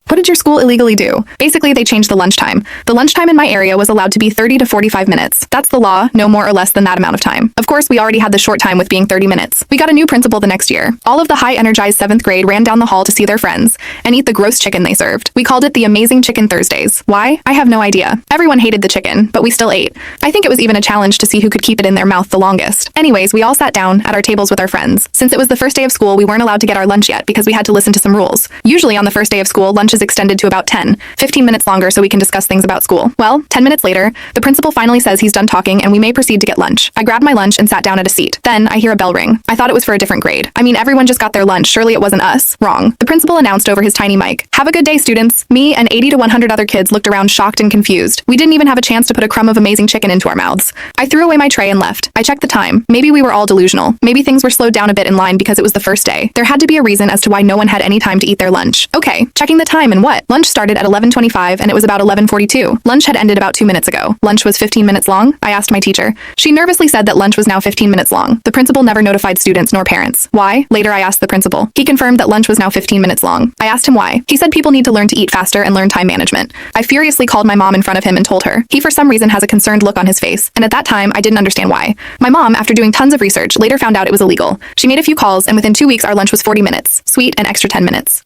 What did your school illegally do? Basically, they changed the lunchtime. The lunchtime in my area was allowed to be 30 to 45 minutes. That's the law, no more or less than that amount of time. Of course, we already had the short time with being 30 minutes. We got a new principal the next year. All of the high-energized 7th grade ran down the hall to see their friends and eat the gross chicken they served. We called it the Amazing Chicken Thursdays. Why? I have no idea. Everyone hated the chicken, but we still ate. I think it was even a challenge to see who could keep it in their mouth the longest. Anyways, we all sat down at our tables with our friends. Since it was the first day of school, we weren't allowed to get our lunch yet because we had to listen to some rules. Usually on the first day of school, lunch is extended to about 15 minutes longer so we can discuss things about school. Well, 10 minutes later, the principal finally says he's done talking and we may proceed to get lunch. I grabbed my lunch and sat down at a seat. Then I hear a bell ring. I thought it was for a different grade. I mean, everyone just got their lunch. Surely it wasn't us. Wrong. The principal announced over his tiny mic, "Have a good day, students." Me and 80 to 100 other kids looked around shocked and confused. We didn't even have a chance to put a crumb of amazing chicken into our mouths. I threw away my tray and left. I checked the time. Maybe we were all delusional. Maybe things were slowed down a bit in line because it was the first day. There had to be a reason as to why no one had any time to eat their lunch. Okay, checking the time and what? Lunch started at 11:25 and it was about 11:42. Lunch had ended about 2 minutes ago. Lunch was 15 minutes long? I asked my teacher. She nervously said that lunch was now 15 minutes long. The principal never notified students nor parents. Why? Later I asked the principal. He confirmed that lunch was now 15 minutes long. I asked him why. He said people need to learn to eat faster and learn time management. I furiously called my mom in front of him and told her. He for some reason has a concerned look on his face, and at that time I didn't understand why. My mom, after doing tons of research, later found out it was illegal. She made a few calls and within 2 weeks our lunch was 40 minutes. Sweet and extra 10 minutes.